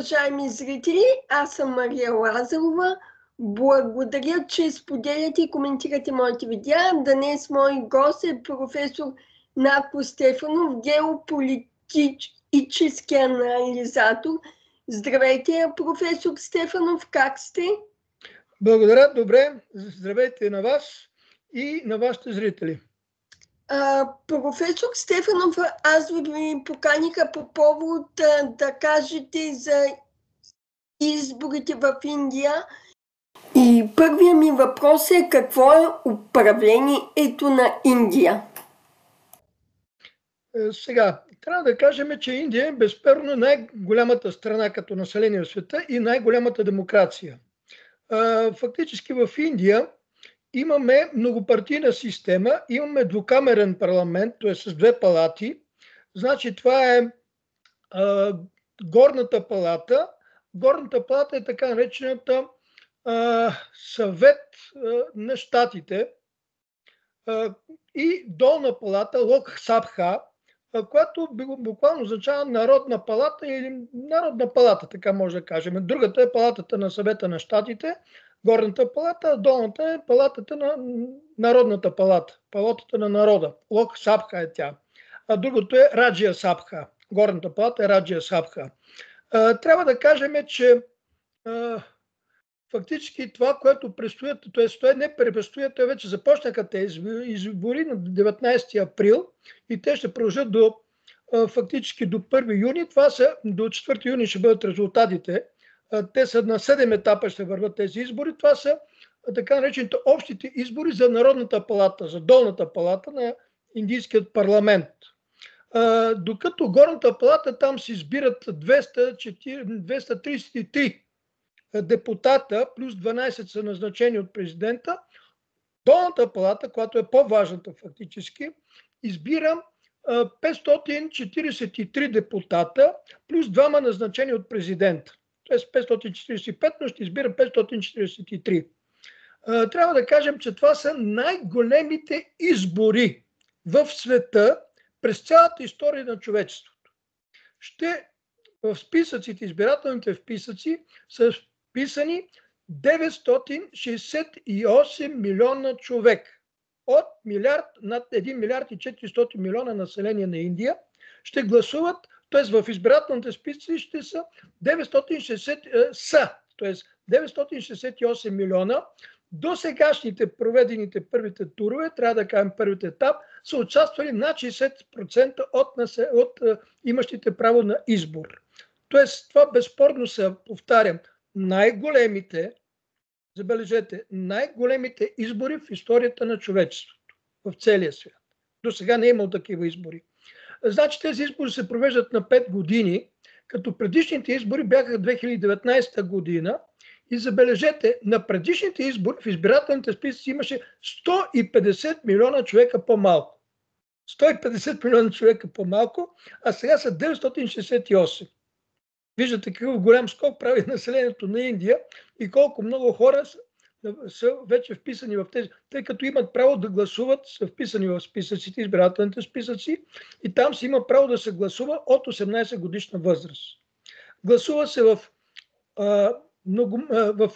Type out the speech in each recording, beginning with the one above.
уважаеми зрители! Аз съм Мария Лазарова. Благодаря, че споделяте и коментирате моите видеа. Днес мой гост е професор Нако Стефанов, геополитически анализатор. Здравейте, професор Стефанов, как сте? Благодаря, добре. Здравейте на вас и на вашите зрители. Професор Стефанов, аз ви поканиха по повод да кажете за изборите в Индия. И първият ми въпрос е: какво е управлението на Индия? Сега, трябва да кажем, че Индия е безспорно най-голямата страна като население в света и най-голямата демокрация. Фактически в Индия имаме многопартийна система, имаме двукамерен парламент, т.е. с две палати. Значи това е горната палата. Горната палата е така наречената съвет на щатите и долна палата, Лок Сабха, която буквално означава народна палата или народна палата, така може да кажем. Другата е палатата на съвета на щатите, горната палата, а долната е палатата на народната палата, палатата на народа. Лок Сабха е тя. А другото е Раджия Сабха. Горната палата е Раджия Сабха. Трябва да кажем, че фактически това, което предстоят, т.е. не предстоят, вече започнаха тези избори на 19 април и те ще продължат фактически до 1 юни. Това са до 4 юни ще бъдат резултатите. Те са на 7 етапа ще върват тези избори. Това са така наречените общите избори за Народната палата, за долната палата на Индийският парламент. Докато горната палата там се избират 233 депутата, плюс 12 са назначени от президента. Долната палата, която е по-важната фактически, избира 543 депутата, плюс 2 назначени от президента. Тоест 545, но ще избира 543. Трябва да кажем, че това са най-големите избори в света през цялата история на човечеството. В списъците, избирателните списъци са вписани 968 милиона човек. От над 1 милиард и 400 милиона население на Индия ще гласуват, т.е. в избирателните списъци ще са 968 милиона. До сегашните проведените първите турове, трябва да кажем първите етап, са участвали над 60% от имащите право на избор. Тоест това безспорно са, повтарям, забележете, най-големите избори в историята на човечеството, в целия свят. До сега не е имало такива избори. Значи тези избори се провеждат на 5 години, като предишните избори бяха 2019 година и забележете, на предишните избори в избирателните списъци имаше 150 милиона човека по-малко. 150 милиона човека по-малко, а сега са 968. Виждате какъв голям скок прави населението на Индия и колко много хора са вече вписани в тези, тъй като имат право да гласуват, са вписани в списъците, избирателните списъци и там си има право да се гласува от 18 годишна възраст. Гласува се в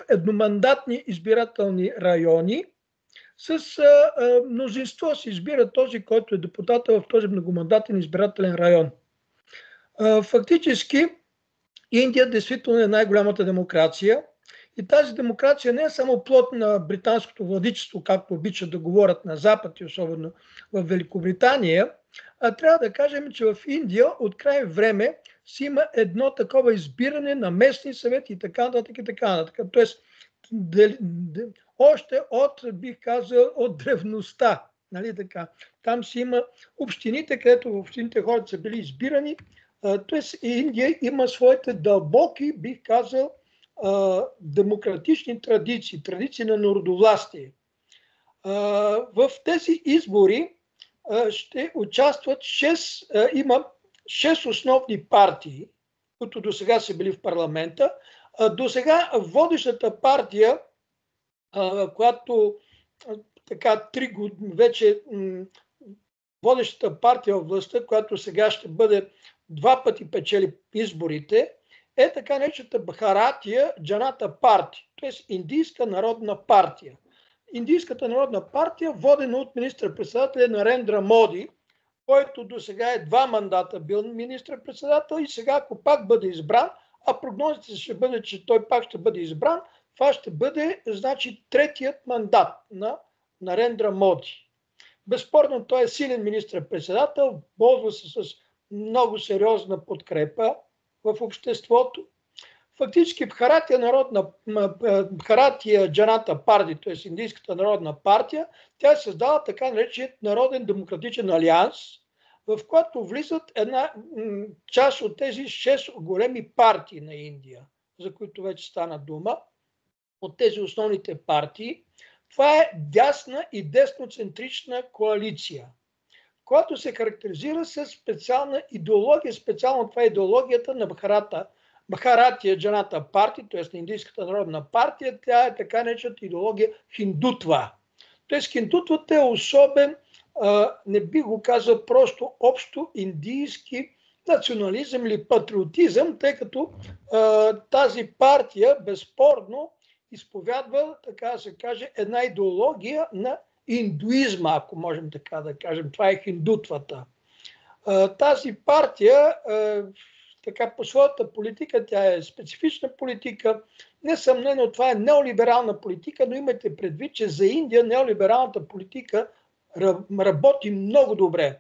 едномандатни избирателни райони с мнозинство се избира този, който е депутата в този многомандатен избирателен район. Фактически Индия действително е най-голямата демокрация и тази демокрация не е само плод на британското владичество, както обичат да говорят на Запад и особено в Великобритания, а трябва да кажем, че в Индия от край време си има едно такова избиране на местни съвети и така нататък и така нататък. Тоест, още от древността. Нали така? Там си има общините, където в общините хората са били избирани. Тоест Индия има своите дълбоки, бих казал, демократични традиции на народовластие. В тези избори ще участват 6 основни партии, които до сега са били в парламента. До сега водещата партия, която така 3 години вече водещата партия в властта, която сега ще бъде 2 пъти печели изборите, е така наречената Бхаратия Джаната партия, т.е. Индийска народна партия. Индийската народна партия, водена от министър-председателя Нарендра Моди, който до сега е 2 мандата бил министър-председател и сега, ако пак бъде избран, а прогнозите ще бъде, че той пак ще бъде избран, това ще бъде, значи, 3-тият мандат на Нарендра Моди. Безспорно той е силен министър-председател, ползва се с много сериозна подкрепа в обществото. Фактически Бхаратия Джаната партия, т.е. Индийската народна партия, тя е създала така нареченият Народен демократичен алианс, в който влизат една част от тези 6 големи партии на Индия, за които вече стана дума, от тези основните партии. Това е дясна и десноцентрична коалиция, която се характеризира с специална идеология. Специално това е идеологията на Бхаратия Джаната партия, т.е. на Индийската народна партия. Тя е така наречената идеология хиндутва. Т.е. хиндутвата е особен, не би го казал просто общо индийски национализъм или патриотизъм, тъй като тази партия безспорно изповядва, така да се каже, една идеология на индуизма, ако можем така да кажем. Това е хиндутвата. Тази партия, така по своята политика, тя е специфична политика. Несъмнено това е неолиберална политика, но имайте предвид, че за Индия неолибералната политика работи много добре.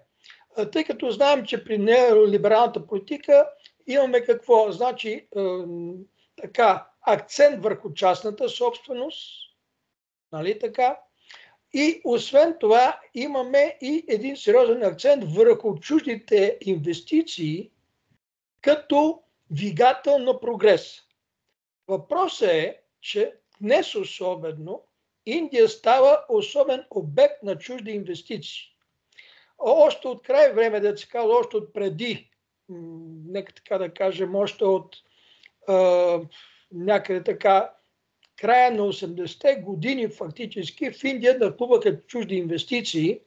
Тъй като знаем, че при неолибералната политика имаме какво? Значи така, акцент върху частната собственост, нали така? И освен това имаме и един сериозен акцент върху чуждите инвестиции като двигател на прогрес. Въпросът е, че днес особено Индия става особен обект на чужди инвестиции. Още от край време, да се казва, още от преди, нека така да кажем, още от някъде така, края на 80-те години фактически в Индия нахлуваха чужди инвестиции,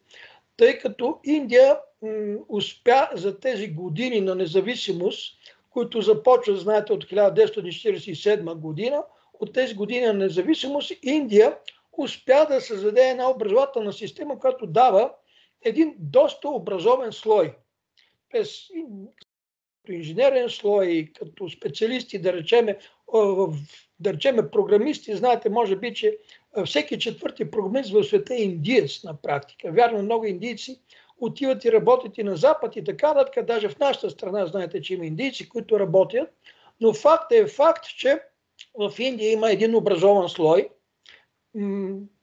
тъй като Индия успя за тези години на независимост, които започват, знаете, от 1947 година, от тези години на независимост, Индия успя да създаде една образователна система, която дава един доста образован слой. През инженерен слой, като специалисти, да речеме програмисти, знаете, може би, че всеки 4-ти програмист в света е индиец на практика. Вярно, много индийци отиват и работят и на Запад и така нататък. Даже в нашата страна знаете, че има индийци, които работят, но факт е факт, че в Индия има един образован слой.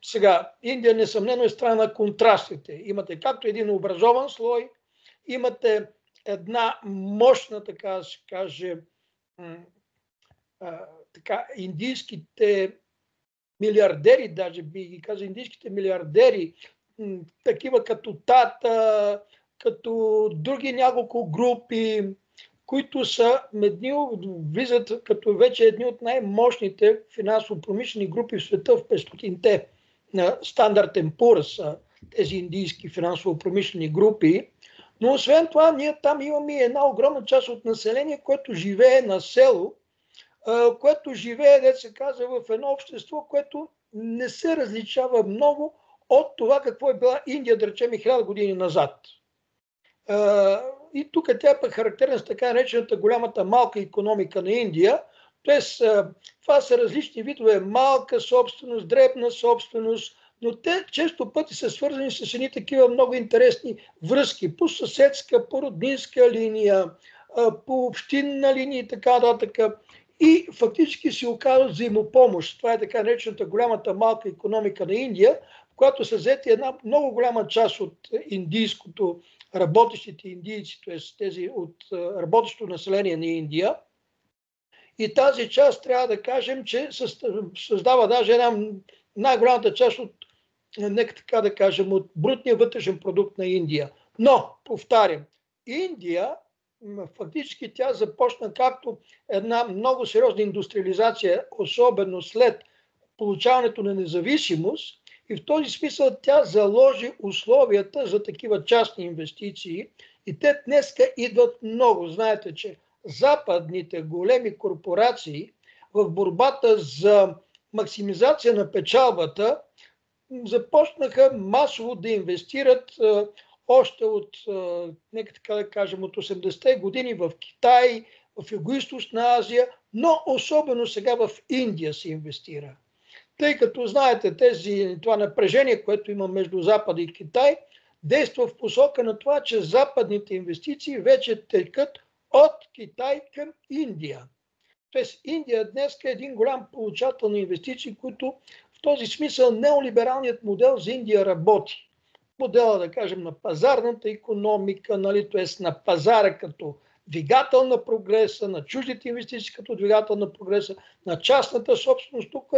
Сега, Индия несъмнено е страна на контрастите. Имате както един образован слой, имате една мощна, така да се каже, така, индийските милиардери, даже би ги казал, индийските милиардери, такива като Тата, като други няколко групи, които са влизат като вече едни от най-мощните финансово-промишлени групи в света в 500-те на Standard & Poor's, тези индийски финансово-промишлени групи. Но освен това, ние там имаме една огромна част от население, което живее на село, което живее, да се казва, в едно общество, което не се различава много от това какво е била Индия, да речем, 1000 години назад. И тук тя е пък характерна с така наречената голямата малка икономика на Индия. Тоест, това са различни видове малка собственост, дребна собственост, но те често пъти са свързани с едни такива много интересни връзки по съседска, по роднинска линия, по общинна линия и така нататък. И фактически се оказва взаимопомощ. Това е така наречената голямата малка икономика на Индия, в която са взети една много голяма част от индийското, работещите индийци, т.е. тези от работещото население на Индия. И тази част трябва да кажем, че създава даже една най-голямата част от, нека така да кажем, от брутния вътрешен продукт на Индия. Но, повтарям, Индия, фактически тя започна както една много сериозна индустриализация, особено след получаването на независимост, и в този смисъл тя заложи условията за такива частни инвестиции и те днеска идват много. Знаете, че западните големи корпорации в борбата за максимизация на печалбата започнаха масово да инвестират още от, нека така да кажем, от 80-те години в Китай, в Югоизточна Азия, но особено сега в Индия се инвестира. Тъй като знаете, това напрежение, което има между Запада и Китай, действа в посока на това, че западните инвестиции вече текат от Китай към Индия. Тоест Индия днес е един голям получател на инвестиции, които в този смисъл неолибералният модел за Индия работи. Модела, да кажем, на пазарната икономика, нали, т.е. на пазара като двигател на прогреса, на чуждите инвестиции като двигател на прогреса, на частната собственост тук.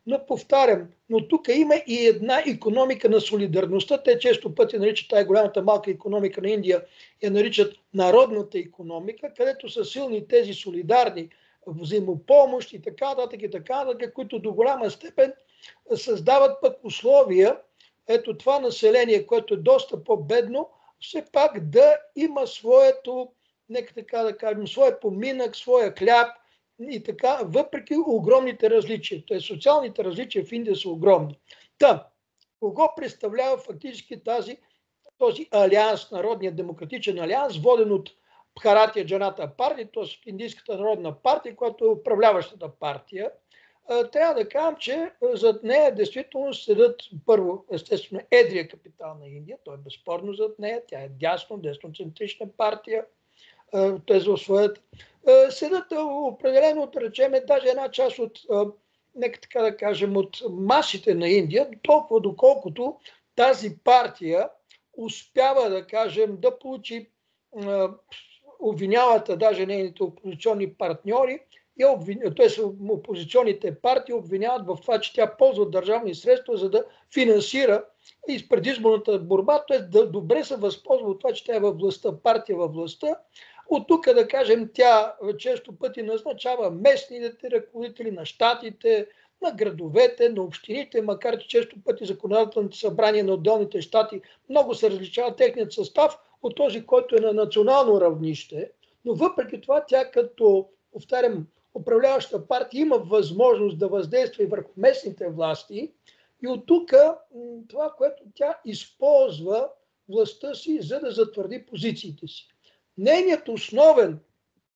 Но повтарям, но тук има и една икономика на солидарността. Те често пъти наричат тая голямата малка икономика на Индия, я наричат народната икономика, където са силни тези солидарни взаимопомощ и така нататък, които до голяма степен създават пък условия, ето това население, което е доста по-бедно, все пак да има своето, нека така да кажем, своя поминък, своя хляб и така, въпреки огромните различия. Тоест социалните различия в Индия са огромни. Та, кого представлява фактически този алианс, Народния демократичен алианс, воден от Бхаратия Джаната партия, т.е. Индийската народна партия, която е управляващата партия? Трябва да кажем, че зад нея действително седат първо, естествено, едрия капитал на Индия, той е безспорно зад нея, тя е десноцентрична партия, т.е. в своята. Седат определено, да речем, даже една част от, нека така да кажем, от масите на Индия, толкова доколкото тази партия успява, да кажем, да получи, обвиняват даже нейните опозиционни партньори, т.е. опозиционните партии обвиняват в това, че тя ползва държавни средства, за да финансира и предизборната борба, т.е. да добре се възползва от това, че тя е във властта, партия във властта. От тук, да кажем, тя често пъти назначава местните ръководители на щатите, на градовете, на общините, макар че често пъти законодателните събрания на отделните щати много се различава техният състав от този, който е на национално равнище. Но въпреки това тя като, повтарям, управляваща партия има възможност да въздейства и върху местните власти. И от тук това, което тя използва властта си, за да затвърди позициите си. Нейният основен,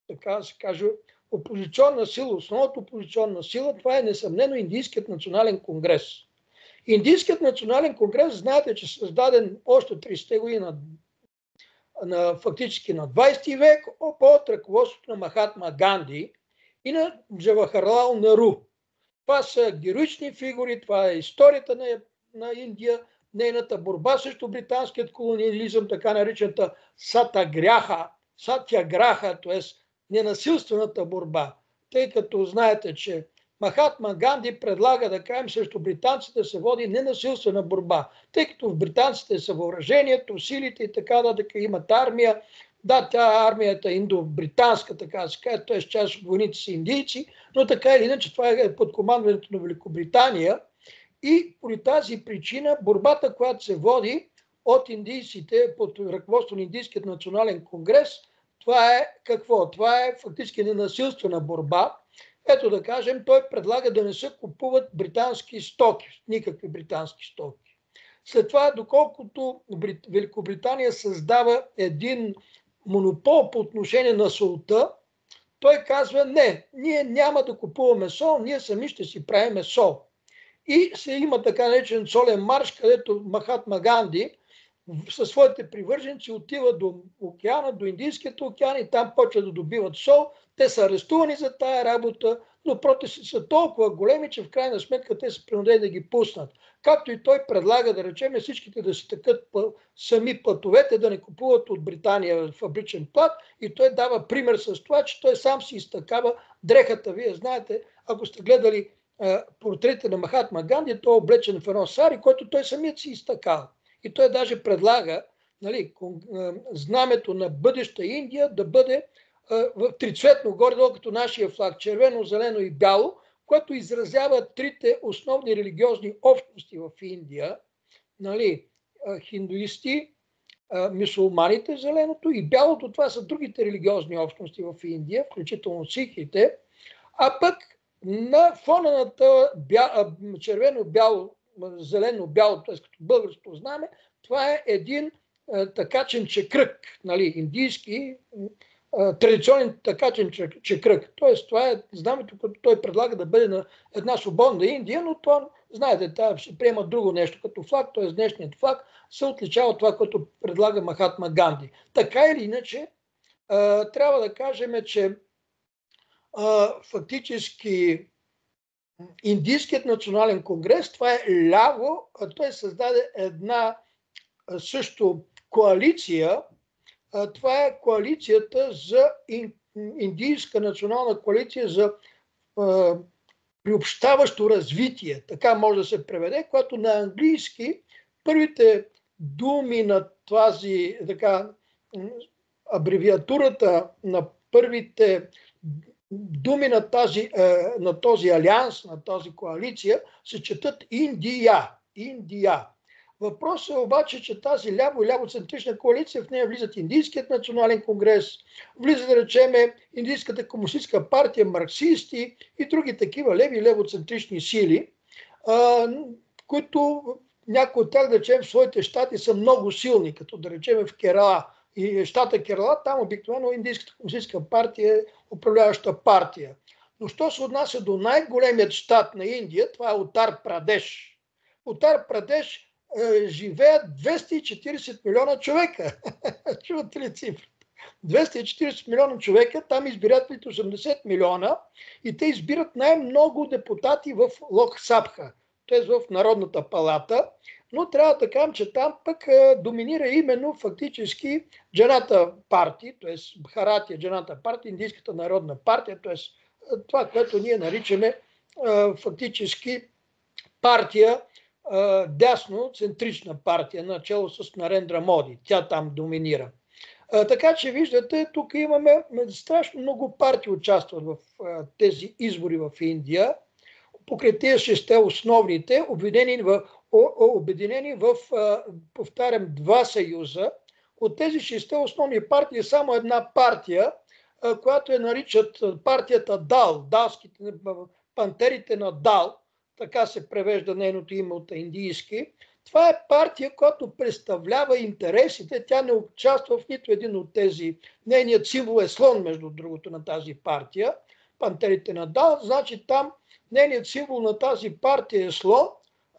така да се каже, опозиционна сила, основната опозиционна сила, това е несъмнено Индийският национален конгрес. Индийският национален конгрес, знаете, че е създаден още 30-те години фактически на 20 век под ръководството на Махатма Ганди и на Джавахарлал Неру. Това са героични фигури, това е историята на Индия, нейната борба срещу британският колониализъм, така наричаната сатяграха, т.е. ненасилствената борба. Тъй като знаете, че Махатма Ганди предлага, да кажем, срещу британците се води ненасилствена борба, тъй като в британците са въоръжението, силите и така нататък, имат армия. Да, армията е индо-британска, така да се каже, т.е. част от войните са индийци, но така или иначе това е под командването на Великобритания. И по тази причина борбата, която се води от индийците под ръководство на Индийският национален конгрес, това е какво? Това е фактически ненасилствена борба. Ето да кажем, той предлага да не се купуват британски стоки, никакви британски стоки. След това, доколкото Великобритания създава един монопол по отношение на солта, той казва не, ние няма да купуваме сол, ние сами ще си правим сол. И се има така наречен солен марш, където Махатма Ганди със своите привърженици отива до океана, до Индийският океан и там почва да добиват сол. Те са арестувани за тая работа, но протести са толкова големи, че в крайна сметка те са принудени да ги пуснат. Както и той предлага, да речем, всичките да си тъкат сами платовете, да не купуват от Британия фабричен плат, и той дава пример с това, че той сам си изтъкава дрехата. Вие знаете, ако сте гледали портретите на Махатма Ганди, той е облечен в едно сари, който той самият си изтъкал. И той даже предлага, нали, знамето на бъдеща Индия да бъде в трицветно, горе-долу като нашия флаг, червено, зелено и бяло, което изразява трите основни религиозни общности в Индия, нали, хиндуисти, мюсюлманите, зеленото, и бялото, това са другите религиозни общности в Индия, включително сикхите, а пък на фона на червено-бяло, зелено-бяло, т.е. като българско знаме, това е един такачен чекръг, нали, индийски, традиционен такачен чекръг. Т.е. това е знамето, което той предлага да бъде на една свободна Индия, но това, знаете, тя ще приема друго нещо като флаг, т.е. днешният флаг се отличава от това, което предлага Махатма Ганди. Така или иначе, трябва да кажем, че фактически Индийският национален конгрес, това е ляво, той създаде една също коалиция, това е коалицията за Индийска национална коалиция за приобщаващо развитие, така може да се преведе, която на английски първите думи на тази, така, абревиатурата на първите думи на този алианс, на тази коалиция, се четат Индия. Индия. Въпросът е обаче, че тази ляво- и лявоцентрична коалиция, в нея влизат Индийският национален конгрес, влиза, да речеме, Индийската комунистическа партия, марксисти и други такива леви и левоцентрични сили, които някои от тях, да речем, в своите щати са много силни, като да речем в Керала и щата Керала, там обикновено Индийската комунистическа партия е управляваща партия. Но що се отнася до най-големият щат на Индия, това е Утар Прадеш. Утар Прадеш живеят 240 милиона човека. Чувате ли цифрата? 240 милиона човека, там избирателите 80 милиона и те избират най-много депутати в Лок Сабха, т.е. в Народната палата, но трябва да кажем, че там пък доминира именно фактически Джаната партия, т.е. Бхаратия Джаната партия, Индийската народна партия, т.е. това, което ние наричаме фактически партия, дясно-центрична партия, начало с Нарендра Моди. Тя там доминира. Така че виждате, тук имаме страшно много партии участват в тези избори в Индия. Покрай тези шесте основните, обединени в, повтарям, два съюза. От тези шесте основни партии само една партия, която наричат партията Дал, далските, пантерите на Дал, така се превежда нейното име от индийски. Това е партия, която представлява интересите. Тя не участва в нито един от тези. Нейният символ е слон, между другото, на тази партия. Пантерите на Дал. Значи там нейният символ на тази партия е слон.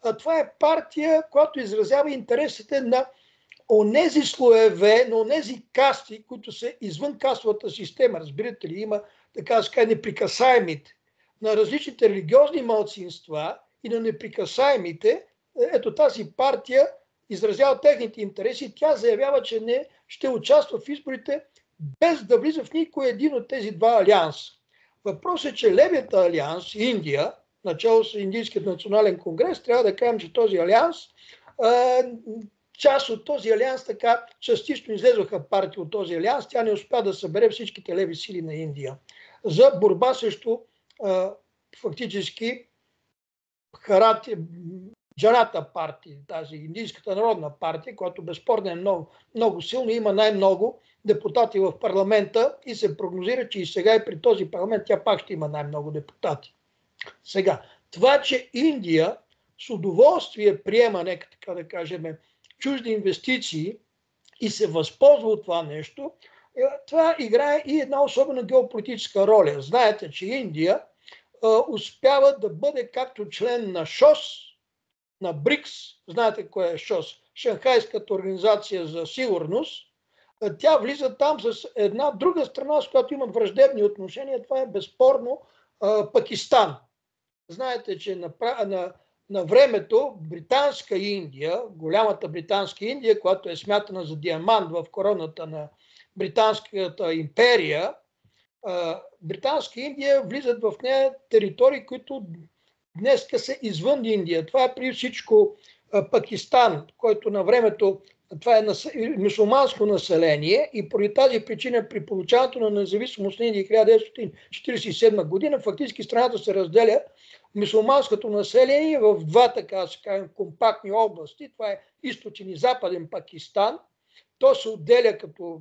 А това е партия, която изразява интересите на онези слоеве, на онези касти, които са извън кастовата система. Разбирате ли, има така да се каже неприкасаемите. На различните религиозни малцинства и на неприкасаемите, ето тази партия изразява техните интереси. Тя заявява, че не ще участва в изборите без да влиза в никой един от тези два алианса. Въпросът е, че левият алианс, Индия, начало с Индийският национален конгрес, трябва да кажем, че този алианс, част от този алианс така частично излезоха партии от този алианс. Тя не успя да събере всичките леви сили на Индия за борба срещу фактически Джаната партия, тази Индийската народна партия, която безспорно е много, много силно, има най-много депутати в парламента и се прогнозира, че и сега и при този парламент тя пак ще има най-много депутати. Сега, това, че Индия с удоволствие приема, нека така да кажем, чужди инвестиции и се възползва от това нещо, това играе и една особена геополитическа роля. Знаете, че Индия успява да бъде както член на ШОС, на БРИКС, знаете кое е ШОС, Шанхайската организация за сигурност, тя влиза там с една друга страна, с която имат враждебни отношения, това е безспорно Пакистан. Знаете, че на времето британска Индия, голямата британска Индия, която е смятана за диамант в короната на британската империя, британска Индия влизат в нея територии, които днеска са извън Индия. Това е при всичко Пакистан, който на времето това е мюсюлманско население и поради тази причина при получаването на независимост на Индия 1947 година фактически страната се разделя мюсюлманското население в два така компактни области. Това е източен и западен Пакистан. то се отделя като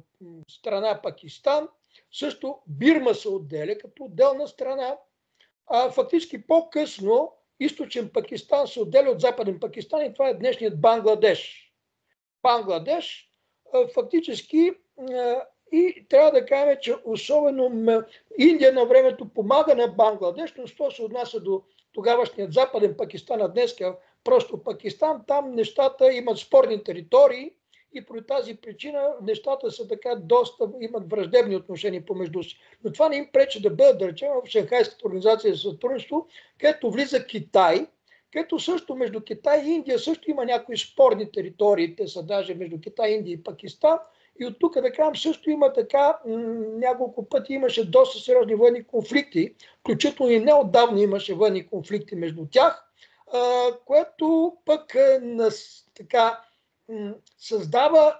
страна Пакистан, също Бирма се отделя като отделна страна, а фактически по-късно източен Пакистан се отделя от западен Пакистан и това е днешният Бангладеш. Бангладеш фактически и трябва да кажем, че особено Индия на времето помага на Бангладеш, но що се отнася до тогавашният западен Пакистан, а днес просто Пакистан, там нещата имат спорни територии и по тази причина нещата са така доста, имат враждебни отношения помежду си. Но това не им пречи да бъдат, да речем, в Шанхайската организация за сътрудничество, където влиза Китай, където също между Китай и Индия също има някои спорни територии, те са даже между Китай, Индия и Пакистан. И от тук да кажем също има така, няколко пъти имаше доста сериозни военни конфликти, включително и неотдавна имаше военни конфликти между тях, което пък така създава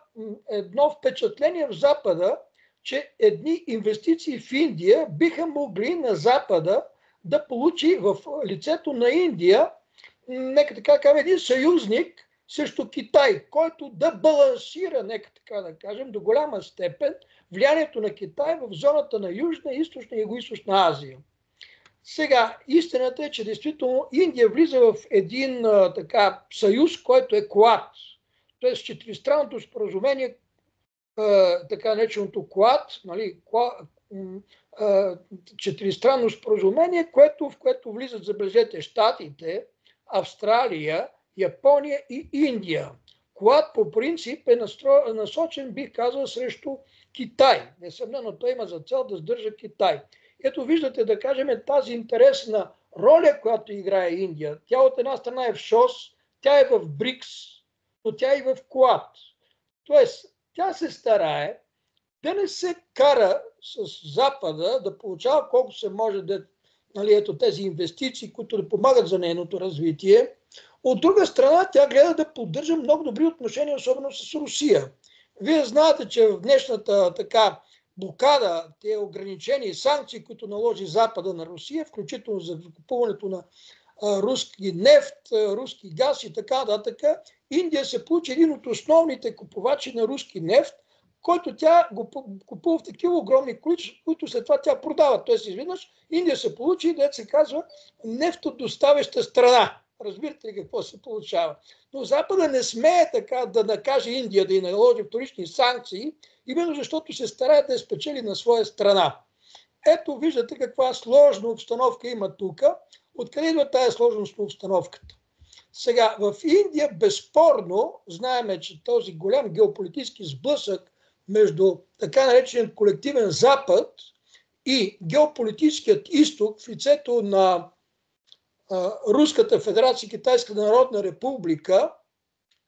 едно впечатление в Запада, че едни инвестиции в Индия биха могли на Запада да получи в лицето на Индия, нека така кажем, един съюзник срещу Китай, който да балансира, нека така да кажем, до голяма степен влиянието на Китай в зоната на Южна, Източна и Югоизточна Азия. Сега, истината е, че действително Индия влиза в един така съюз, който е Куад. Т.е. четиристранното споразумение, така нареченото Куад, нали, четиристранно споразумение, в което влизат, забележете, Щатите, Австралия, Япония и Индия. Куад по принцип е насочен, бих казал, срещу Китай. Несъмнено той има за цел да сдържа Китай. Ето виждате, да кажем, тази интересна роля, която играе Индия. Тя от една страна е в ШОС, тя е в БРИКС, но тя е и в Куад. Тоест, тя се старае да не се кара с Запада, да получава колко се може тези инвестиции, които да помагат за нейното развитие. От друга страна, тя гледа да поддържа много добри отношения, особено с Русия. Вие знаете, че в днешната така блокада, тези ограничения и санкции, които наложи Запада на Русия, включително за закупуването на руски нефт, руски газ и така нататък, Индия се получи един от основните купувачи на руски нефт, който тя го купува в такива огромни количества, които след това тя продава. Тоест, изведнъж Индия се получи, да се казва, нефтодоставяща страна. Разбирате ли какво се получава? Но Запада не смее така да накаже Индия да й наложи вторични санкции, именно защото се старае да я спечели на своя страна. Ето виждате каква сложна обстановка има тук. Откъде идва тая сложност на обстановката? Сега, в Индия безспорно знаеме, че този голям геополитически сблъсък между така наречен колективен Запад и геополитическият изток в лицето на Руската федерация, Китайска народна република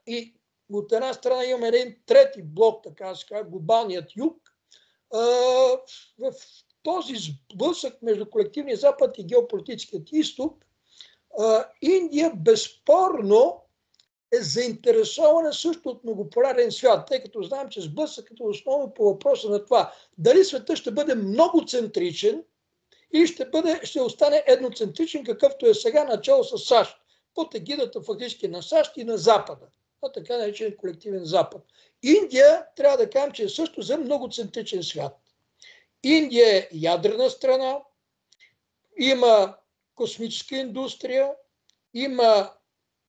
и от една страна имаме един трети блок, така се казва, глобалният юг. В този сблъсък между колективния Запад и геополитическият изток, Индия безспорно е заинтересована също от многополярен свят, тъй като знаем, че сблъсъкът е основно по въпроса на това дали светът ще бъде многоцентричен или ще остане едноцентричен, какъвто е сега начало с САЩ, под егидата фактически на САЩ и на Запада, на така наречен колективен Запад. Индия, трябва да кажем, че е също за многоцентричен свят. Индия е ядрена страна, има космическа индустрия, има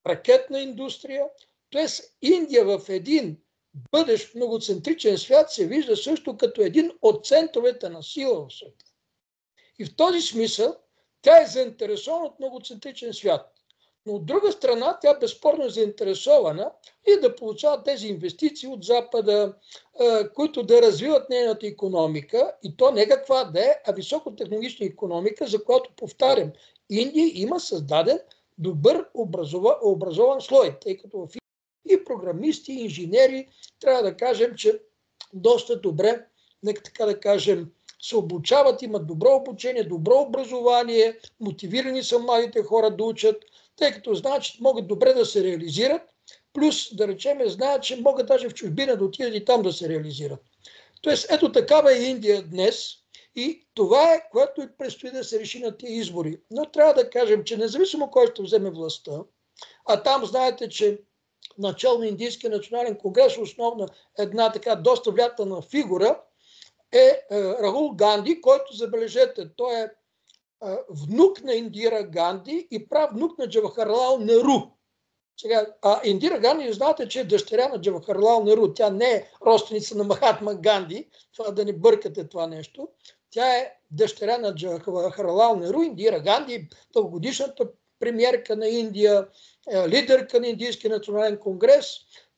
ракетна индустрия. Тоест Индия в един бъдещ многоцентричен свят се вижда също като един от центровете на сила в света. И в този смисъл тя е заинтересована от многоцентричен свят. Но от друга страна, тя безспорно е заинтересована и да получава тези инвестиции от Запада, които да развиват нейната икономика, и то не каква да е, а високотехнологична икономика, за която, повтарям, Индия има създаден добър образован слой, тъй като в и програмисти, и инженери, трябва да кажем, че доста добре, нека така да кажем, се обучават, имат добро обучение, добро образование, мотивирани са младите хора да учат, тъй като знаят, че могат добре да се реализират, плюс, да речем, знаят, че могат даже в чужбина да отидат и там да се реализират. Тоест, ето такава е Индия днес и това е, което и предстои да се реши на тия избори. Но трябва да кажем, че независимо кой ще вземе властта, а там знаете, че начало на Индийския национален конгрес, основна една така доста влиятелна фигура е Рахул Ганди, който, забележете, той е внук на Индира Ганди и правнук на Джавахарлал Неру. Сега, Индира Ганди, знаете, че е дъщеря на Джавахарлал Неру. Тя не е родственица на Махатма Ганди, това да не бъркате това нещо. Тя е дъщеря на Джавахарлал Неру. Индира Ганди, дългогодишната премиерка на Индия, лидерка на Индийския национален конгрес.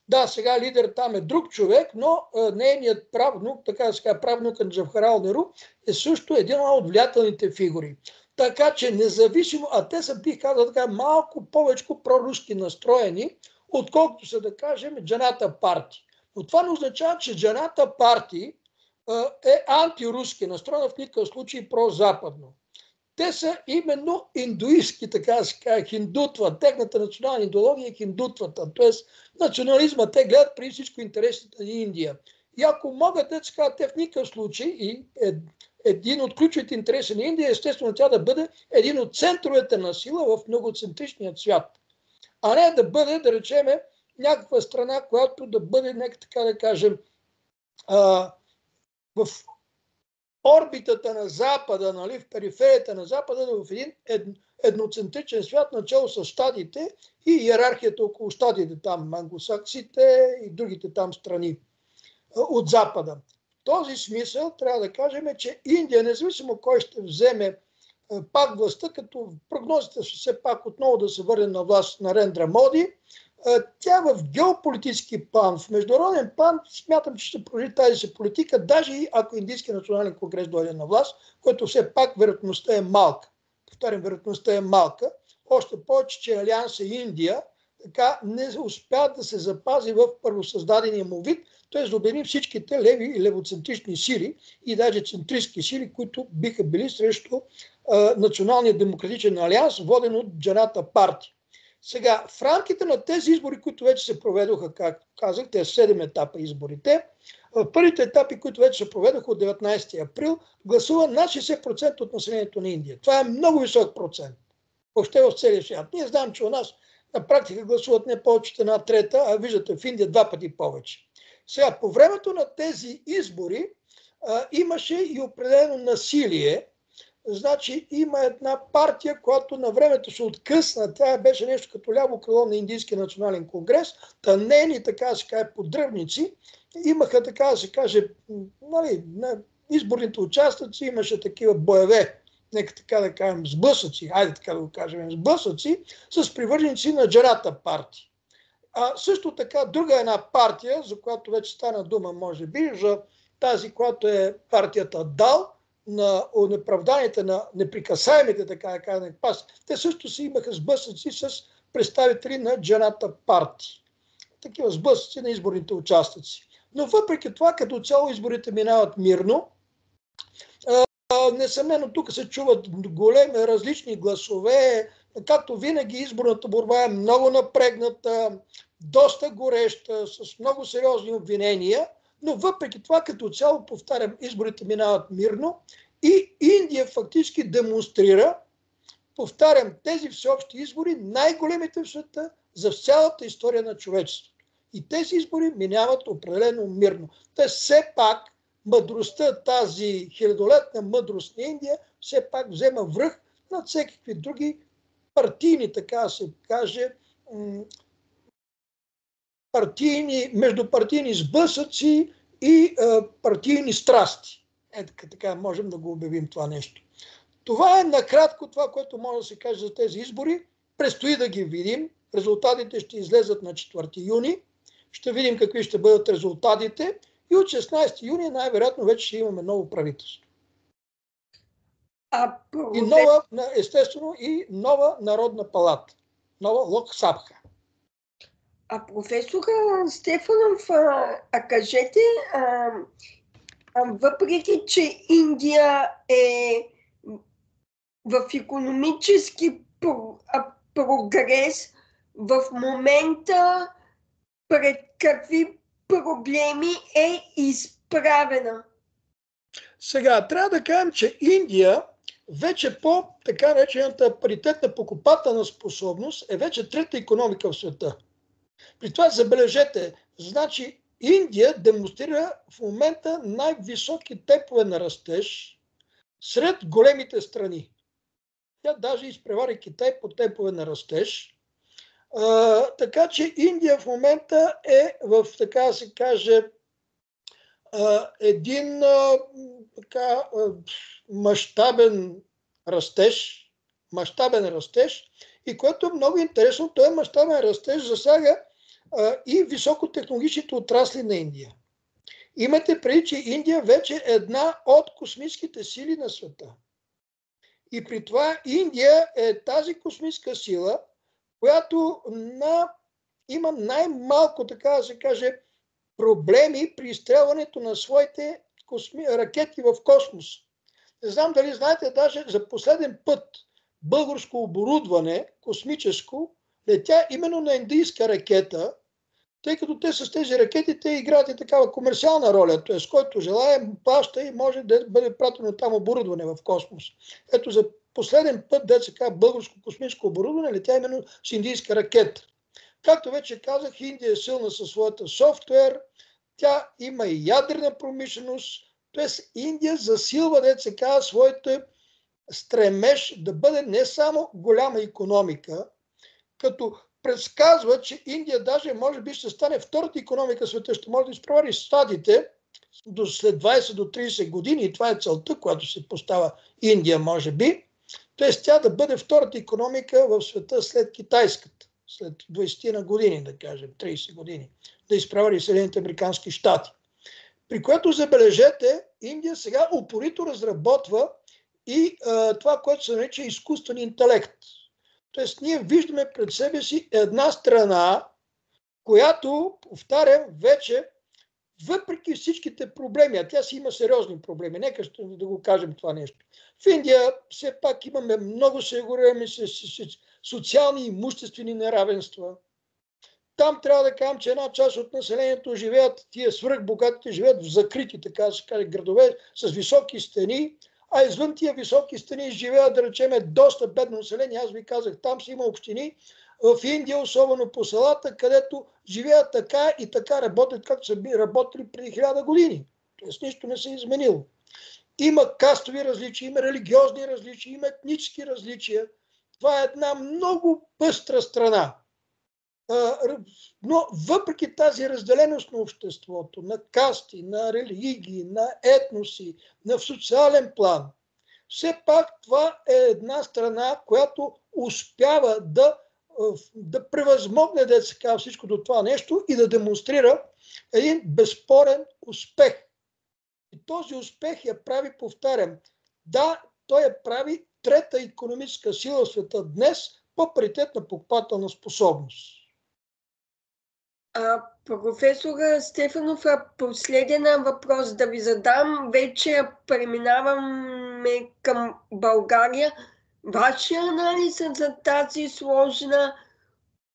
Да, сега лидер там е друг човек, но нейният правнук, така да се казва, правнук на Джавахарлал Неру, е също един от влиятелните фигури. Така че независимо, а те са, бих казал така, малко повече проруски настроени, отколкото са, да кажем, Джаната партия. Но това не означава, че Джаната партия е антируски настроена, в никакъв случай прозападно. Те са именно индуистки, така се казва, хиндутва. Техната национална идеология е хиндутвата. Т.е. национализма, те гледат преди всичко интересите на Индия. И ако могат да кажат, те в никакъв случай, и един от ключовите интереси на Индия, естествено тя да бъде един от центровете на сила в многоцентричния свят. А не да бъде, да речеме, някаква страна, която да бъде, нека така да кажем, в орбитата на Запада, нали, в периферията на Запада, в един едноцентричен свят, начало с щатите и иерархията около щатите, там англосаксите и другите там страни от Запада. В този смисъл трябва да кажем, че Индия, независимо кой ще вземе пак властта, като прогнозите са все пак отново да се върне на власт на Нарендра Моди, тя в геополитически план, в международен план, смятам, че ще продължи тази си политика, даже и ако Индийския национален конгрес дойде на власт, което все пак вероятността е малка. Повтарям, вероятността е малка. Още повече, че Алианса Индия така не успя да се запази в първосъздадения му вид, т.е. да обедини всичките леви и левоцентрични сили и даже центристски сили, които биха били срещу Националния демократичен алианс, воден от Джаната партия. Сега, в рамките на тези избори, които вече се проведоха, както казах, те са 7 етапа изборите, в първите етапи, които вече се проведоха от 19 април, гласува над 60% от населението на Индия. Това е много висок процент. Въобще в целия свят. Ние знаем, че у нас на практика гласуват не повече от 1/3, а виждате в Индия 2 пъти повече. Сега, по времето на тези избори имаше и определено насилие. Значи има една партия, която на времето се откъсна. Тя беше нещо като ляво крило на Индийския национален конгрес. Та нейни, така да се каже, поддръбници имаха, така да се каже, нали, на изборните участъци имаше такива боеве, нека така да кажем, сблъсъци, айде така да го кажем, сблъсъци с привърженици на Джаната партия. Също така друга една партия, за която вече стана дума, може би, за тази, която е партията ДАЛ, на неправданите, на неприкасаемите, така да кажем, те също си имаха сблъсъци с представители на Джаната партия. Такива сблъсъци на изборните участъци. Но въпреки това, като цяло изборите минават мирно. Несъмнено тук се чуват големи различни гласове. Както винаги, изборната борба е много напрегната, доста гореща, с много сериозни обвинения. Но въпреки това, като цяло, повтарям, изборите минават мирно и Индия фактически демонстрира, повтарям, тези всеобщи избори, най-големите в света за цялата история на човечеството. И тези избори минават определено мирно. Те все пак мъдростта, тази хилядолетна мъдрост на Индия, все пак взема връх над всеки други партийни, така да се каже, междупартийни сблъсъци и партийни страсти. Така можем да го обявим това нещо. Това е накратко това, което може да се каже за тези избори. Предстои да ги видим. Резултатите ще излезат на 4 юни. Ще видим какви ще бъдат резултатите. И от 16 юни най-вероятно вече ще имаме ново правителство. И нова, естествено, и нова народна палата. Нова Лок-Сабха. Професор Стефанов, кажете, въпреки че Индия е в икономически прогрес, в момента пред какви проблеми е изправена? Сега, трябва да кажем, че Индия вече по така наречената паритетна покупателна способност е вече трета икономика в света. При това забележете, значи Индия демонстрира в момента най-високи темпове на растеж сред големите страни. Тя даже изпревари Китай по темпове на растеж. Така че Индия в момента е в, така да се каже, един мащабен растеж, и което е много интересно, този мащабен растеж засяга и високотехнологичните отрасли на Индия. Имате преди, че Индия вече е една от космическите сили на света. И при това Индия е тази космическа сила, която има най-малко, така да се каже, проблеми при изстрелването на своите ракети в космос. Не знам дали знаете, даже за последен път българско оборудване, космическо, летя именно на индийска ракета, тъй като те с тези ракети те играят и такава комерциална роля, т.е. който желая, плаща и може да бъде пратено там оборудване в космос. Ето за последен път, българско космическо оборудване летя именно с индийска ракета. Както вече казах, Индия е силна със своята софтуер, тя има и ядрена промишленост, т.е. Индия засилва, своите стремеж да бъде не само голяма икономика, като предсказва, че Индия даже може би ще стане втората икономика в света, ще може да изпревари Щатите до след 20 до 30 години, и това е целта, която се поставя Индия, може би, т.е. тя да бъде втората икономика в света след китайската, след 20 на години, да кажем, 30 години, да изпревари Съединените американски щати. При което, забележете, Индия сега упорито разработва и това, което се нарича изкуствен интелект. Тоест, ние виждаме пред себе си една страна, която, повтарям, вече, въпреки всичките проблеми, а тя си има сериозни проблеми, нека да го кажем това нещо. В Индия все пак имаме много сериозни социални и имуществени неравенства. Там трябва да кажем, че една част от населението живеят, тия свръхбогатите живеят в закрити, така да се каже, градове с високи стени, а извън тия високи стени живеят, да речем, доста бедно население. Аз ви казах, там си има общини в Индия, особено по селата, където живеят така и така работят, както са работили преди 1000 години. Тоест нищо не се е изменило. Има кастови различия, има религиозни различия, има етнически различия. Това е една много пъстра страна. Но въпреки тази разделеност на обществото, на касти, на религии, на етноси, на социален план, все пак това е една страна, която успява да превъзмогне всичко до това нещо и да демонстрира един безспорен успех. И този успех я прави, повтарям, да, той я прави трета икономическа сила в света днес по паритетна покупателна способност. Професор Стефанов, последен въпрос да ви задам. Вече преминаваме към България. Вашия анализ за тази сложна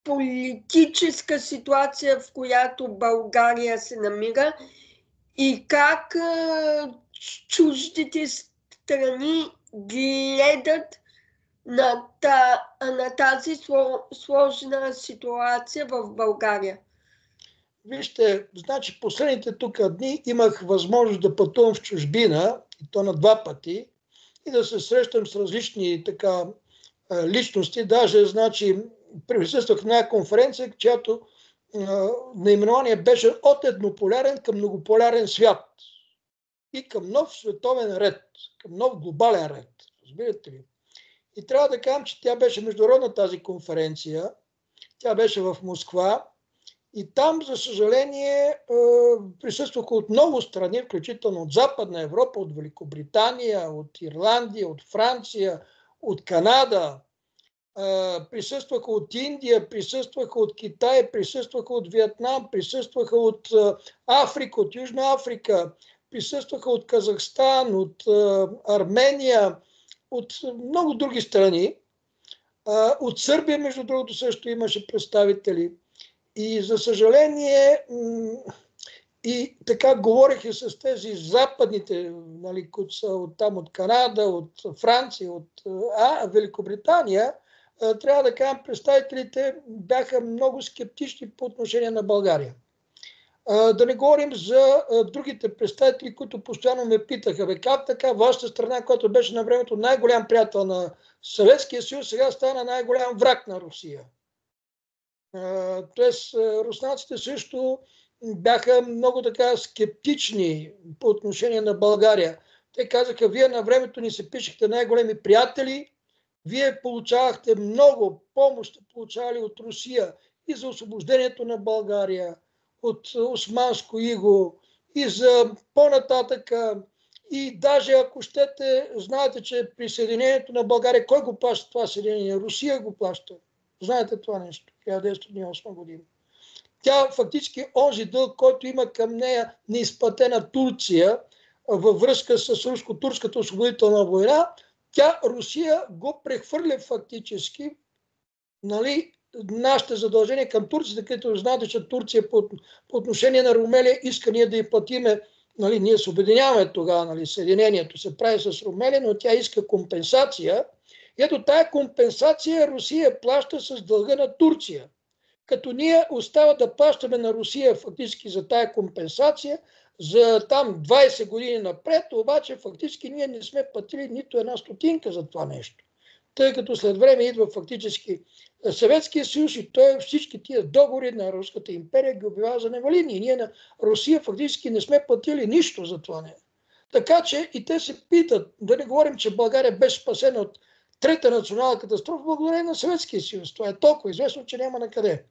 политическа ситуация, в която България се намира, и как чуждите страни гледат на тази сложна ситуация в България? Вижте, значи последните тук дни имах възможност да пътувам в чужбина, и то на 2 пъти, и да се срещам с различни личности. Даже, присъствах на една конференция, чиято наименование беше от еднополярен към многополярен свят и към нов световен ред, към нов глобален ред. Разбирате ли? И трябва да кажам, че тя беше международна тази конференция. Тя беше в Москва. И там, за съжаление, присъстваха от много страни, включително от Западна Европа, от Великобритания, от Ирландия, от Франция, от Канада. Присъстваха от Индия, присъстваха от Китай, присъстваха от Виетнам, присъстваха от Африка, от Южна Африка, присъстваха от Казахстан, от Армения, от много други страни. От Сърбия, между другото, също имаше представители. И за съжаление, и така говорих и с тези западните, които са от Канада, от Франция, от Великобритания, трябва да кажем, представителите бяха много скептични по отношение на България. Да не говорим за другите представители, които постоянно ме питаха, как така вашата страна, която беше на времето най-голям приятел на Съветския съюз, сега стана най-голям враг на Русия. Тоест, руснаците също бяха много така скептични по отношение на България. Те казаха, вие на времето ни се пишехте най-големи приятели, вие получавахте много помощ, получавали от Русия и за освобождението на България, от Османско иго и за по-нататък. И даже ако щете, знаете, че присъединението на България, кой го плаща това съединение? Русия го плаща. Знаете това нещо, 1908 година. Тя фактически онзи дълг, който има към нея неизплатена Турция във връзка с руско-турската освободителна война, тя, Русия, го прехвърля фактически, нали, нашите задължения към Турция, където знаете, че Турция по отношение на Румелия иска ние да й платиме, нали, ние се обединяваме тогава, нали, съединението се прави с Румелия, но тя иска компенсация. Ето тая компенсация Русия плаща с дълга на Турция. Като ние остава да плащаме на Русия фактически за тая компенсация, за там 20 години напред, обаче фактически ние не сме платили нито една стотинка за това нещо. Тъй като след време идва фактически Съветския съюз и той всички тия договори на Руската империя ги обявява за невалидни. Ние на Русия фактически не сме платили нищо за това не. Така че и те се питат, да не говорим, че България беше спасена от трета национална катастрофа благодарение на Съветския съюз. Това е толкова известно, че няма на къде.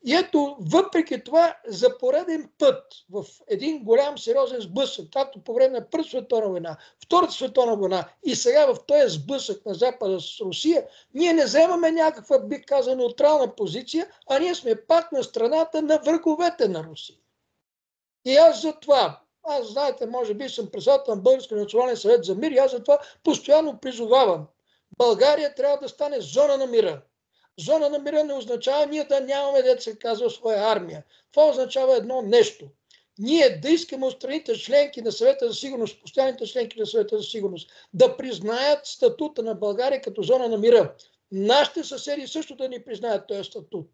И ето, въпреки това, за пореден път в един голям сериозен сблъсък, както по време на Първата световна война, Втората световна война и сега в този сблъсък на Запада с Русия, ние не вземаме някаква, бих казал, неутрална позиция, а ние сме пак на страната на враговете на Русия. И аз за това, знаете, може би съм председател на Българския национален съвет за мир и аз за това постоянно призовавам. България трябва да стане зона на мира. Зона на мира не означава ние да нямаме, дето се казва, своя армия. Това означава едно нещо. Ние да искаме от страните членки на Съвета за сигурност, постоянните членки на Съвета за сигурност, да признаят статута на България като зона на мира. Нашите съседи също да ни признаят този статут.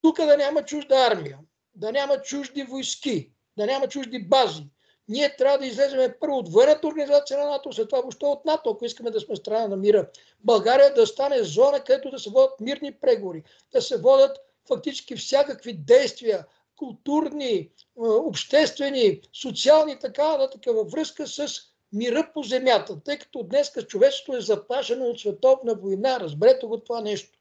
Тук да няма чужда армия, да няма чужди войски, да няма чужди бази. Ние трябва да излезем първо от военната организация на НАТО, след това въобще от НАТО, ако искаме да сме страна на мира. България да стане зона, където да се водят мирни преговори, да се водят фактически всякакви действия, културни, обществени, социални, така нататък, във връзка с мира по земята, тъй като днес човечеството е заплашено от световна война. Разберете го това нещо.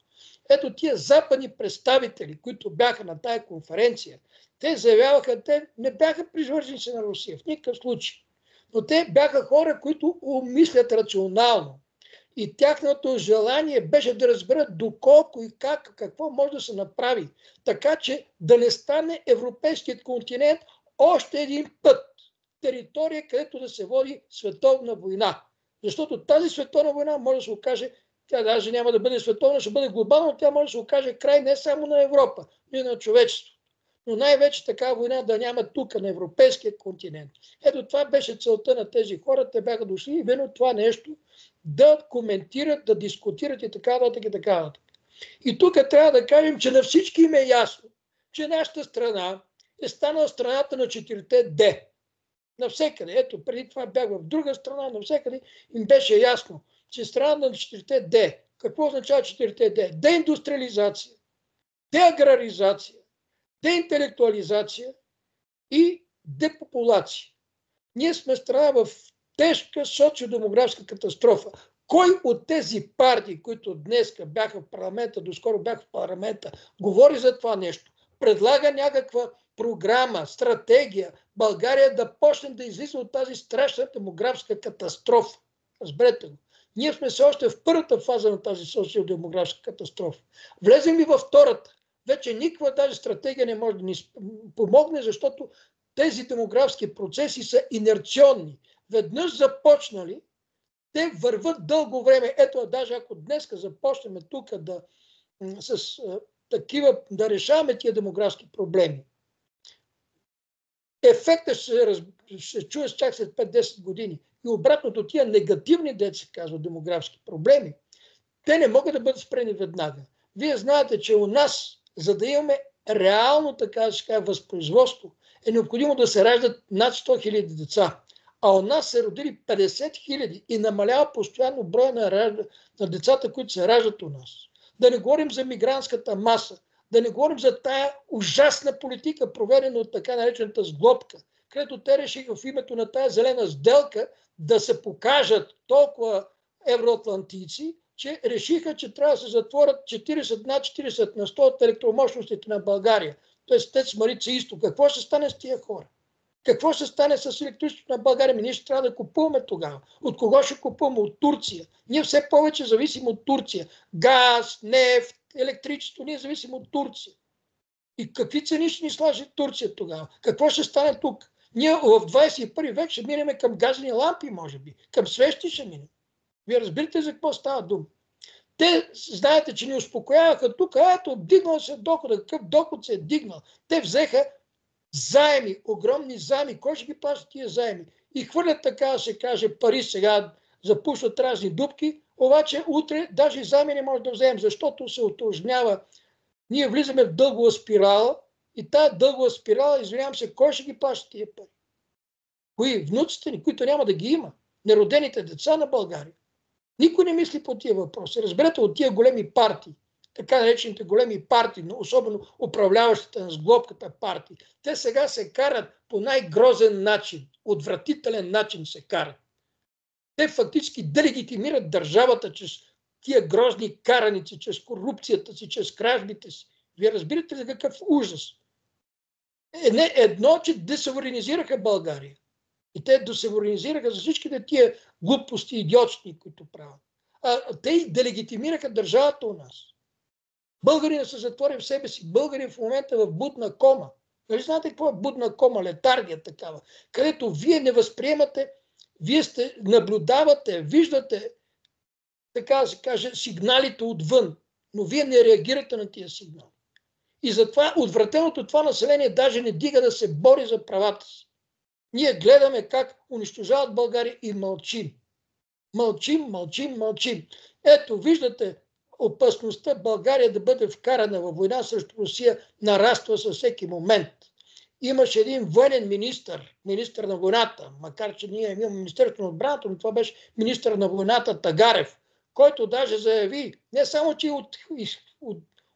Ето тия западни представители, които бяха на тая конференция, те заявяваха, те не бяха привърженици на Русия в никакъв случай, но те бяха хора, които умислят рационално. И тяхното желание беше да разберат доколко и как, какво може да се направи, така че да не стане европейският континент още един път територия, където да се води световна война. Защото тази световна война може да се окаже, тя даже няма да бъде световна, ще бъде глобална, тя може да се окаже край не само на Европа, но и на човечеството. Но най-вече такава война да няма тук, на европейския континент. Ето това беше целта на тези хора. Те бяха дошли именно това нещо да коментират, да дискутират и така нататък и така нататък. И тук трябва да кажем, че на всички им е ясно, че нашата страна е станала страната на 4-те Д. Навсекъде. Ето, преди това бях в друга страна, навсекъде им беше ясно, че страната на 4-те Д. Какво означава 4-те Д? Деиндустриализация, деаграризация, деинтелектуализация и депопулация. Ние сме страна в тежка социодемографска катастрофа. Кой от тези партии, които днес бяха в парламента, доскоро бяха в парламента, говори за това нещо? Предлага някаква програма, стратегия, България да почне да излиза от тази страшна демографска катастрофа. Разберете го. Ние сме все още в първата фаза на тази социодемографска катастрофа. Влезем ли във втората? Вече никаква тази стратегия не може да ни помогне, защото тези демографски процеси са инерционни. Веднъж започнали, те върват дълго време. Ето, даже ако днес започнем тук да решаваме тия демографски проблеми, ефектът ще чуе чак след 5-10 години. И обратното, тия негативни, деца се казва, демографски проблеми, те не могат да бъдат спрени веднага. Вие знаете, че у нас, за да имаме реално така възпроизводство, е необходимо да се раждат над 100 хиляди деца. А у нас се родили 50 хиляди и намалява постоянно броя на децата, които се раждат у нас. Да не говорим за мигрантската маса, да не говорим за тая ужасна политика, проведена от така наречената сглобка, където те решиха в името на тая зелена сделка да се покажат толкова евроатлантийци, че решиха, че трябва да се затворят над 40 на 100 от електромощностите на България. Тоест ТЕЦ Марица Изток. Какво ще стане с тия хора? Какво ще стане с електричеството на България? Ние ще трябва да купуваме тогава. От кого ще купуваме? От Турция. Ние все повече зависим от Турция. Газ, нефт, електричество. Ние зависим от Турция. И какви цени ще ни сложи Турция тогава? Какво ще стане тук? Ние в 21 век ще минем към газени лампи, може би. Към свещи ще минем. Вие разбирате за какво става дума? Те, знаете, че ни успокояваха тук, ето, дигнал се дохода, какъв доход се е дигнал. Те взеха заеми, огромни заеми. Кой ще ги плаща тия заеми? И хвърлят, така да се каже, пари сега, запушват разни дупки, обаче утре даже и заеми не може да вземем, защото се утежнява. Ние влизаме в дългова спирала и тази дългова спирала, извинявам се, кой ще ги плаща тия пари? Кои? Внуците ни, които няма да ги има. Неродените деца на България. Никой не мисли по тия въпроси. Разберете, от тия големи партии, така наречените големи партии, но особено управляващите на сглобката партии, те сега се карат по най-грозен начин, отвратителен начин се карат. Те фактически делегитимират държавата чрез тия грозни караници, чрез корупцията си, чрез кражбите си. Вие разбирате ли какъв ужас? Едно, че десуверенизираха България. И те десуверенизираха за всичките тия глупости, идиотщини, които правят. Те и делегитимираха държавата у нас. Българина се затвори в себе си. Българин в момента в будна кома. Нали знаете какво е будна кома? Летаргия такава. Където вие не възприемате, вие наблюдавате, виждате, така да се каже, сигналите отвън. Но вие не реагирате на тия сигнали. И затова отвратеното това население даже не дига да се бори за правата си. Ние гледаме как унищожават България и мълчим. Мълчим. Ето, виждате, опасността България да бъде вкарана във война срещу Русия нараства със всеки момент. Имаше един военен министър на войната, макар че ние имаме Министерство на отбраната, но това беше министър на войната Тагарев, който даже заяви, не само, че от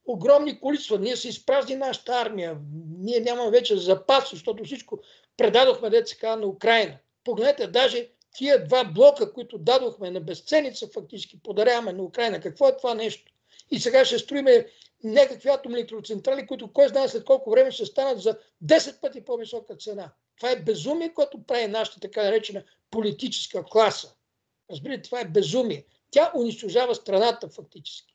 огромни количества, ние се изпразни нашата армия, ние нямаме вече запас, защото всичко предадохме, деца на Украйна. Погледнете, даже тия два блока, които дадохме на безценица, фактически подаряваме на Украйна. Какво е това нещо? И сега ще строиме някакви атомни електроцентрали, които кой знае след колко време ще станат за 10 пъти по-висока цена. Това е безумие, което прави нашата така наречена политическа класа. Разбирате, това е безумие. Тя унищожава страната фактически.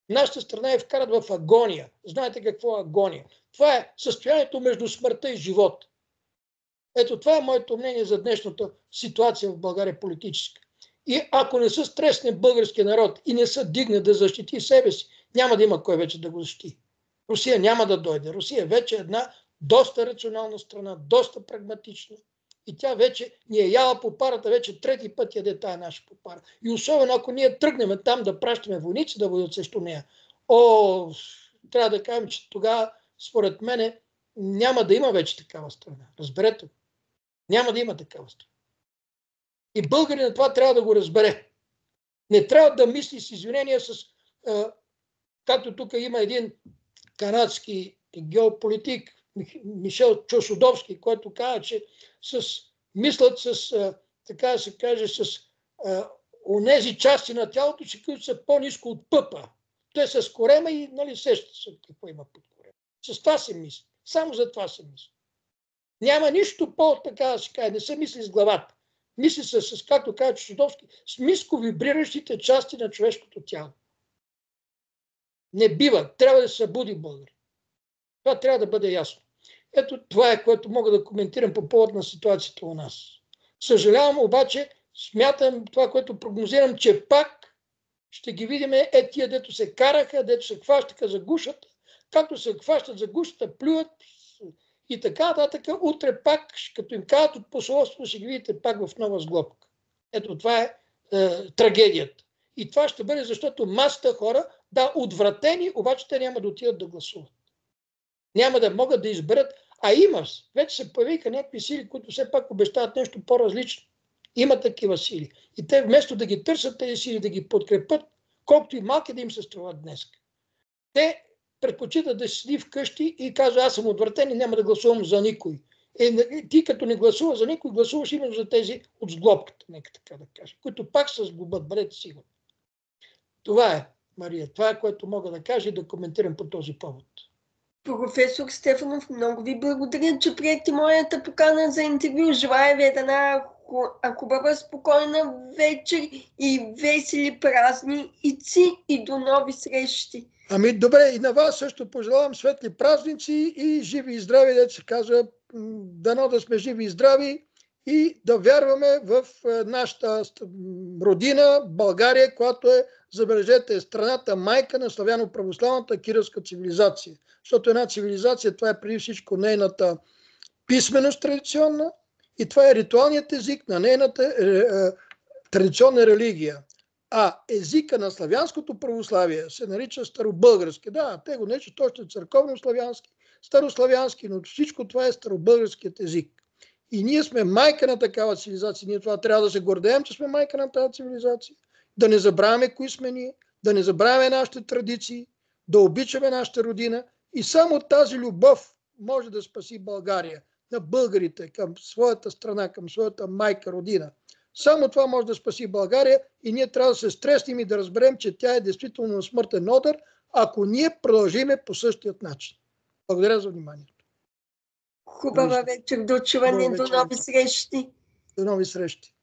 Нашата страна вкарат в агония. Знаете какво е агония? Това е състоянието между смъртта и живота. Ето това е моето мнение за днешната ситуация в България политическа. И ако не се стресне българския народ и не се дигне да защити себе си, няма да има кой вече да го защити. Русия няма да дойде. Русия вече е една доста рационална страна, доста прагматична. И тя вече ни е яла по парата, вече трети път яде тая наша попара. И особено ако ние тръгнем там да пращаме войници да бъдат срещу нея, трябва да кажем, че тогава, според мене, няма да има вече такава страна. Разберете го. Няма да има такава страна. И българинът това трябва да го разбере. Не трябва да мисли с извинение както тук има един канадски геополитик, Мишел Чосудовски, който каза, че мислят така да се каже, с онези части на тялото си, които са по-ниско от пъпа. Те са с корема и сещат се какво има под корема. С това се мисли. Само за това се мисли. Няма нищо така да се каже, не се мисли с главата. Мисли се, както каза Чосудовски, с ниско вибриращите части на човешкото тяло. Не бива. Трябва да се събуди българин. Това трябва да бъде ясно. Ето това е, което мога да коментирам по повод на ситуацията у нас. Съжалявам, обаче, смятам това, което прогнозирам, че пак ще ги видим тия, дето се караха, дето се хващаха за гушата, както се хващат за гушата, плюят и така нататък. Утре пак, като им казват от посолството, ще ги видите пак в нова сглобка. Ето това е трагедията. И това ще бъде, защото масата хора, да, отвратени, обаче те няма да отидат да гласуват. Няма да могат да изберат, а има, вече се появиха някакви сили, които все пак обещават нещо по-различно. Има такива сили. И те вместо да ги търсят тези сили, да ги подкрепят, колкото и малки да им се струват днес. Те предпочитат да седи вкъщи и казва, аз съм отвратен и няма да гласувам за никой. Ти като не гласуваш за никой, гласуваш именно за тези от сглобката, нека така да кажа, които пак се сглобят, бъдете сигурни. Това е, Мария, това е, което мога да кажа и да коментирам по този повод. Професор Стефанов, много ви благодаря, че приехте моята покана за интервю. Желая ви една хубава, спокойна вечер и весели празници и до нови срещи. Ами добре, и на вас също пожелавам светли празници и живи и здрави, да се казва, дано да сме живи и здрави и да вярваме в нашата родина, България, която е, забележете, страната майка на славяно-православната кирилска цивилизация. Защото една цивилизация, това е преди всичко нейната писменост традиционна и това е ритуалният език на нейната традиционна религия. А езика на славянското православие се нарича старобългарски. Да, те го наричат точно църковно-славянски, старославянски, но всичко това е старобългарският език. И ние сме майка на такава цивилизация. Ние това трябва да се гордеем, че сме майка на тази цивилизация. Да не забравяме кои сме ние, да не забравяме нашите традиции, да обичаме нашата родина. И само тази любов може да спаси България, на българите, към своята страна, към своята майка родина. Само това може да спаси България и ние трябва да се стреснем и да разберем, че тя е действително на смъртен удар, ако ние продължиме по същият начин. Благодаря за вниманието. Хубава вечер, до чуване, до нови срещи. До нови срещи.